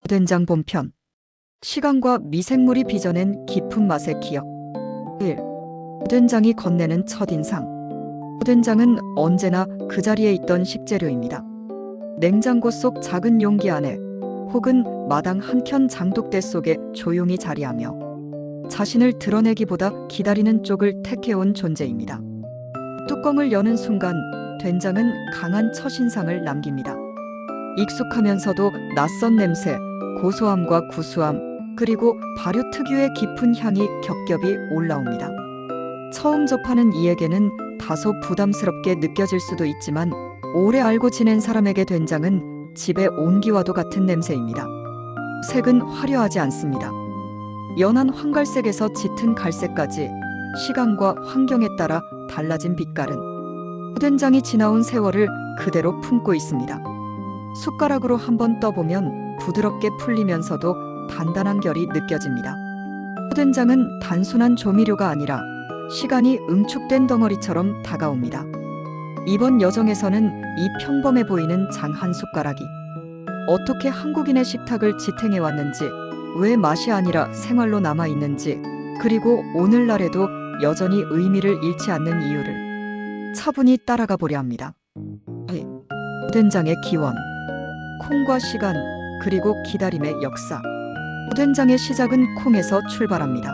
된장 본편. 시간과 미생물이 빚어낸 깊은 맛의 기억. 1. 된장이 건네는 첫인상. 된장은 언제나 그 자리에 있던 식재료입니다. 냉장고 속 작은 용기 안에 혹은 마당 한켠 장독대 속에 조용히 자리하며 자신을 드러내기보다 기다리는 쪽을 택해온 존재입니다. 뚜껑을 여는 순간 된장은 강한 첫인상을 남깁니다. 익숙하면서도 낯선 냄새, 고소함과 구수함, 그리고 발효 특유의 깊은 향이 겹겹이 올라옵니다. 처음 접하는 이에게는 다소 부담스럽게 느껴질 수도 있지만 오래 알고 지낸 사람에게 된장은 집의 온기와도 같은 냄새입니다. 색은 화려하지 않습니다. 연한 황갈색에서 짙은 갈색까지 시간과 환경에 따라 달라진 빛깔은 된장이 지나온 세월을 그대로 품고 있습니다. 숟가락으로 한번 떠보면 부드럽게 풀리면서도 단단한 결이 느껴집니다. 된장은 단순한 조미료가 아니라 시간이 응축된 덩어리처럼 다가옵니다. 이번 여정에서는 이 평범해 보이는 장 한 숟가락이 어떻게 한국인의 식탁을 지탱해 왔는지, 왜 맛이 아니라 생활로 남아있는지, 그리고 오늘날에도 여전히 의미를 잃지 않는 이유를 차분히 따라가 보려 합니다. 된장의 기원, 콩과 시간, 그리고 기다림의 역사. 된장의 시작은 콩에서 출발합니다.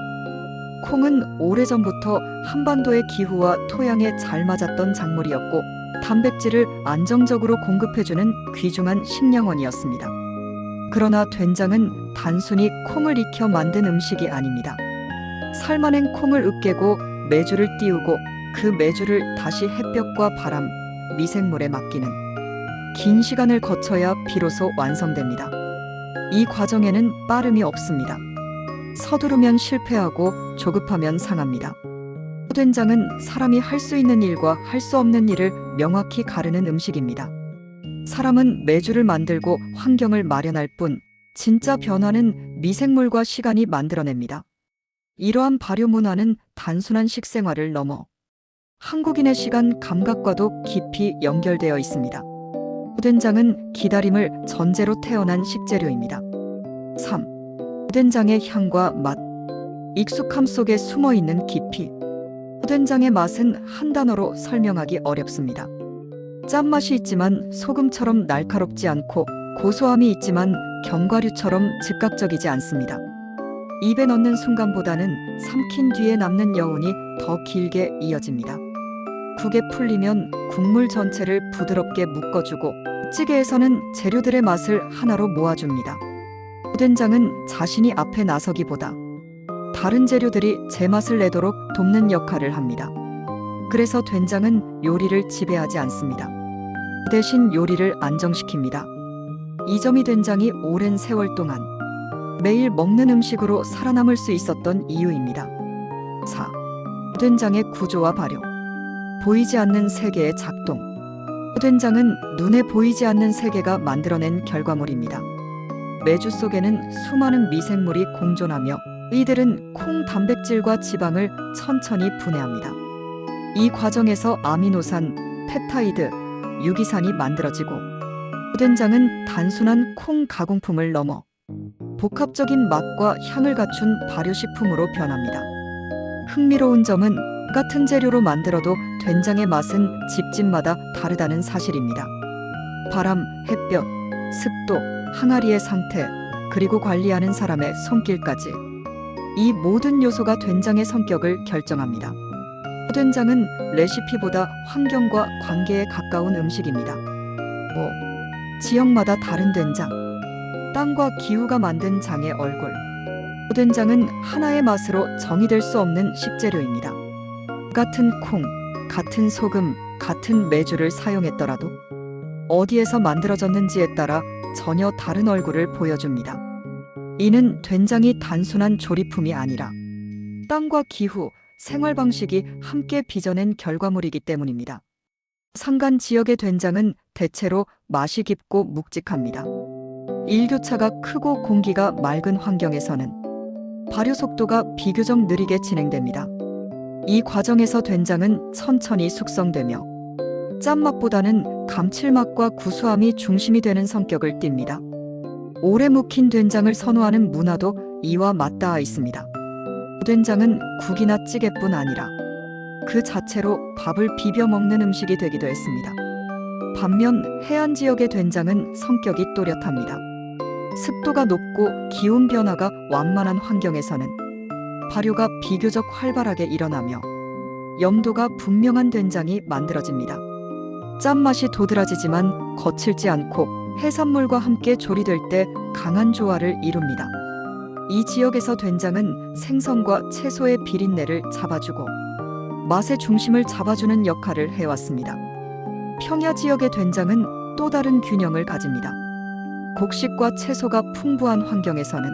콩은 오래전부터 한반도의 기후와 토양에 잘 맞았던 작물이었고 단백질을 안정적으로 공급해주는 귀중한 식량원이었습니다. 그러나 된장은 단순히 콩을 익혀 만든 음식이 아닙니다. 삶아낸 콩을 으깨고 메주를 띄우고 그 메주를 다시 햇볕과 바람, 미생물에 맡기는 긴 시간을 거쳐야 비로소 완성됩니다. 이 과정에는 빠름이 없습니다. 서두르면 실패하고 조급하면 상합니다. 된장은 사람이 할 수 있는 일과 할 수 없는 일을 명확히 가르는 음식입니다. 사람은 메주를 만들고 환경을 마련할 뿐 진짜 변화는 미생물과 시간이 만들어냅니다. 이러한 발효 문화는 단순한 식생활을 넘어 한국인의 시간 감각과도 깊이 연결되어 있습니다. 된장은 기다림을 전제로 태어난 식재료입니다. 3. 된장의 향과 맛. 익숙함 속에 숨어있는 깊이. 된장의 맛은 한 단어로 설명하기 어렵습니다. 짠맛이 있지만 소금처럼 날카롭지 않고 고소함이 있지만 견과류처럼 즉각적이지 않습니다. 입에 넣는 순간보다는 삼킨 뒤에 남는 여운이 더 길게 이어집니다. 국에 풀리면 국물 전체를 부드럽게 묶어주고 찌개에서는 재료들의 맛을 하나로 모아줍니다. 된장은 자신이 앞에 나서기보다 다른 재료들이 제맛을 내도록 돕는 역할을 합니다. 그래서 된장은 요리를 지배하지 않습니다. 대신 요리를 안정시킵니다. 이 점이 된장이 오랜 세월 동안 매일 먹는 음식으로 살아남을 수 있었던 이유입니다. 4. 된장의 구조와 발효. 보이지 않는 세계의 작동. 된장은 눈에 보이지 않는 세계가 만들어낸 결과물입니다. 메주 속에는 수많은 미생물이 공존하며 이들은 콩 단백질과 지방을 천천히 분해합니다. 이 과정에서 아미노산, 펩타이드, 유기산이 만들어지고 된장은 단순한 콩 가공품을 넘어 복합적인 맛과 향을 갖춘 발효식품으로 변합니다. 흥미로운 점은 같은 재료로 만들어도 된장의 맛은 집집마다 다르다는 사실입니다. 바람, 햇볕, 습도, 항아리의 상태, 그리고 관리하는 사람의 손길까지 이 모든 요소가 된장의 성격을 결정합니다. 된장은 레시피보다 환경과 관계에 가까운 음식입니다. 5. 지역마다 다른 된장. 땅과 기후가 만든 장의 얼굴. 된장은 하나의 맛으로 정의될 수 없는 식재료입니다. 같은 콩, 같은 소금, 같은 메주를 사용했더라도 어디에서 만들어졌는지에 따라 전혀 다른 얼굴을 보여줍니다. 이는 된장이 단순한 조리품이 아니라 땅과 기후, 생활 방식이 함께 빚어낸 결과물이기 때문입니다. 산간 지역의 된장은 대체로 맛이 깊고 묵직합니다. 일교차가 크고 공기가 맑은 환경에서는 발효 속도가 비교적 느리게 진행됩니다. 이 과정에서 된장은 천천히 숙성되며 짠맛보다는 감칠맛과 구수함이 중심이 되는 성격을 띱니다. 오래 묵힌 된장을 선호하는 문화도 이와 맞닿아 있습니다. 된장은 국이나 찌개뿐 아니라 그 자체로 밥을 비벼 먹는 음식이 되기도 했습니다. 반면 해안 지역의 된장은 성격이 또렷합니다. 습도가 높고 기온 변화가 완만한 환경에서는 발효가 비교적 활발하게 일어나며 염도가 분명한 된장이 만들어집니다. 짠맛이 도드라지지만 거칠지 않고 해산물과 함께 조리될 때 강한 조화를 이룹니다. 이 지역에서 된장은 생선과 채소의 비린내를 잡아주고 맛의 중심을 잡아주는 역할을 해왔습니다. 평야 지역의 된장은 또 다른 균형을 가집니다. 곡식과 채소가 풍부한 환경에서는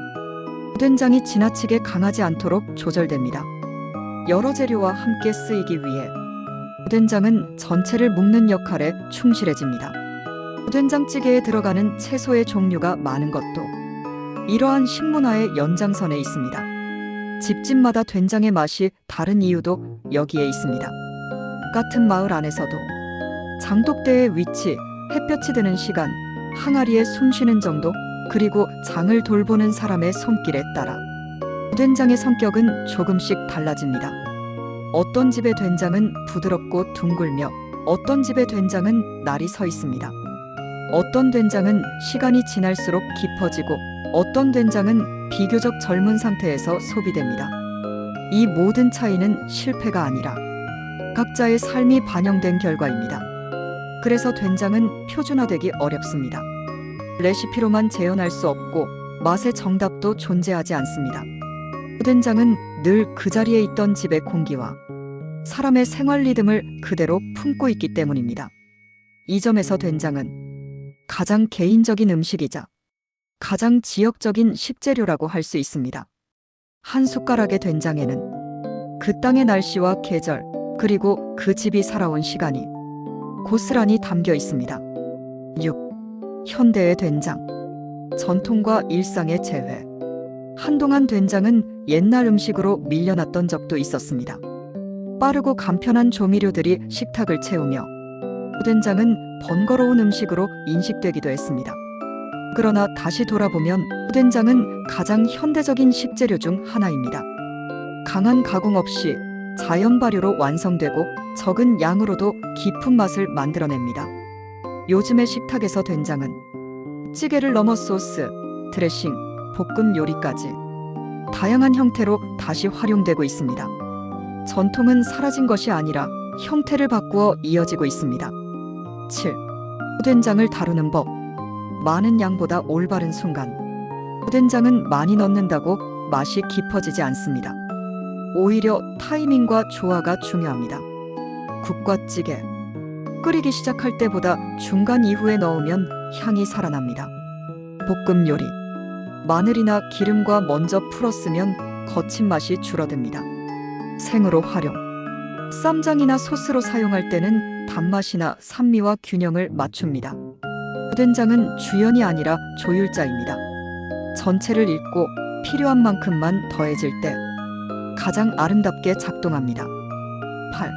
된장이 지나치게 강하지 않도록 조절됩니다. 여러 재료와 함께 쓰이기 위해 된장은 전체를 묶는 역할에 충실해집니다. 된장찌개에 들어가는 채소의 종류가 많은 것도 이러한 식문화의 연장선에 있습니다. 집집마다 된장의 맛이 다른 이유도 여기에 있습니다. 같은 마을 안에서도 장독대의 위치, 햇볕이 드는 시간, 항아리에 숨 쉬는 정도, 그리고 장을 돌보는 사람의 손길에 따라 된장의 성격은 조금씩 달라집니다. 어떤 집의 된장은 부드럽고 둥글며 어떤 집의 된장은 날이 서 있습니다. 어떤 된장은 시간이 지날수록 깊어지고 어떤 된장은 비교적 젊은 상태에서 소비됩니다. 이 모든 차이는 실패가 아니라 각자의 삶이 반영된 결과입니다. 그래서 된장은 표준화되기 어렵습니다. 레시피로만 재현할 수 없고 맛의 정답도 존재하지 않습니다. 된장은 늘 그 자리에 있던 집의 공기와 사람의 생활 리듬을 그대로 품고 있기 때문입니다. 이 점에서 된장은 가장 개인적인 음식이자 가장 지역적인 식재료라고 할 수 있습니다. 한 숟가락의 된장에는 그 땅의 날씨와 계절, 그리고 그 집이 살아온 시간이 고스란히 담겨 있습니다. 6. 현대의 된장. 전통과 일상의 재회. 한동안 된장은 옛날 음식으로 밀려났던 적도 있었습니다. 빠르고 간편한 조미료들이 식탁을 채우며 된장은 번거로운 음식으로 인식되기도 했습니다. 그러나 다시 돌아보면 된장은 가장 현대적인 식재료 중 하나입니다. 강한 가공 없이 자연 발효로 완성되고 적은 양으로도 깊은 맛을 만들어냅니다. 요즘의 식탁에서 된장은 찌개를 넘어 소스, 드레싱, 볶음 요리까지 다양한 형태로 다시 활용되고 있습니다. 전통은 사라진 것이 아니라 형태를 바꾸어 이어지고 있습니다. 7. 된장을 다루는 법. 많은 양보다 올바른 순간. 된장은 많이 넣는다고 맛이 깊어지지 않습니다. 오히려 타이밍과 조화가 중요합니다. 국과 찌개. 끓이기 시작할 때보다 중간 이후에 넣으면 향이 살아납니다. 볶음 요리. 마늘이나 기름과 먼저 풀었으면 거친 맛이 줄어듭니다. 생으로 활용. 쌈장이나 소스로 사용할 때는 단맛이나 산미와 균형을 맞춥니다. 된장은 주연이 아니라 조율자입니다. 전체를 읽고 필요한 만큼만 더해질 때 가장 아름답게 작동합니다. 8.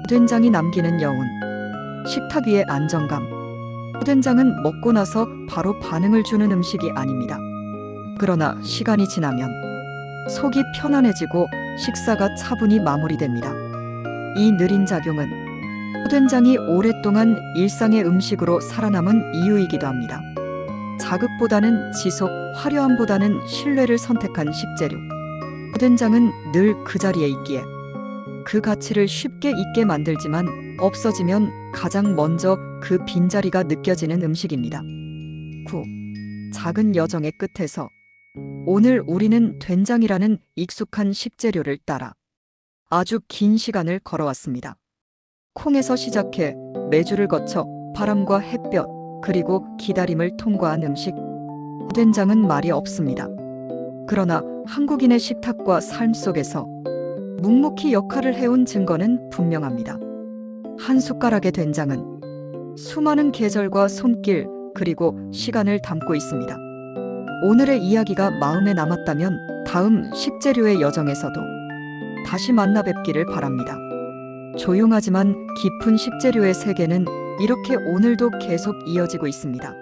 된장이 남기는 여운. 식탁 위의 안정감. 된장은 먹고 나서 바로 반응을 주는 음식이 아닙니다. 그러나 시간이 지나면 속이 편안해지고 식사가 차분히 마무리됩니다. 이 느린 작용은 된장이 오랫동안 일상의 음식으로 살아남은 이유이기도 합니다. 자극보다는 지속, 화려함보다는 신뢰를 선택한 식재료. 된장은 늘 그 자리에 있기에 그 가치를 쉽게 잊게 만들지만 없어지면 가장 먼저 그 빈자리가 느껴지는 음식입니다. 9. 작은 여정의 끝에서. 오늘 우리는 된장이라는 익숙한 식재료를 따라 아주 긴 시간을 걸어왔습니다. 콩에서 시작해 메주를 거쳐 바람과 햇볕, 그리고 기다림을 통과한 음식. 된장은 말이 없습니다. 그러나 한국인의 식탁과 삶 속에서 묵묵히 역할을 해온 증거는 분명합니다. 한 숟가락의 된장은 수많은 계절과 손길, 그리고 시간을 담고 있습니다. 오늘의 이야기가 마음에 남았다면 다음 식재료의 여정에서도 다시 만나 뵙기를 바랍니다. 조용하지만 깊은 식재료의 세계는 이렇게 오늘도 계속 이어지고 있습니다.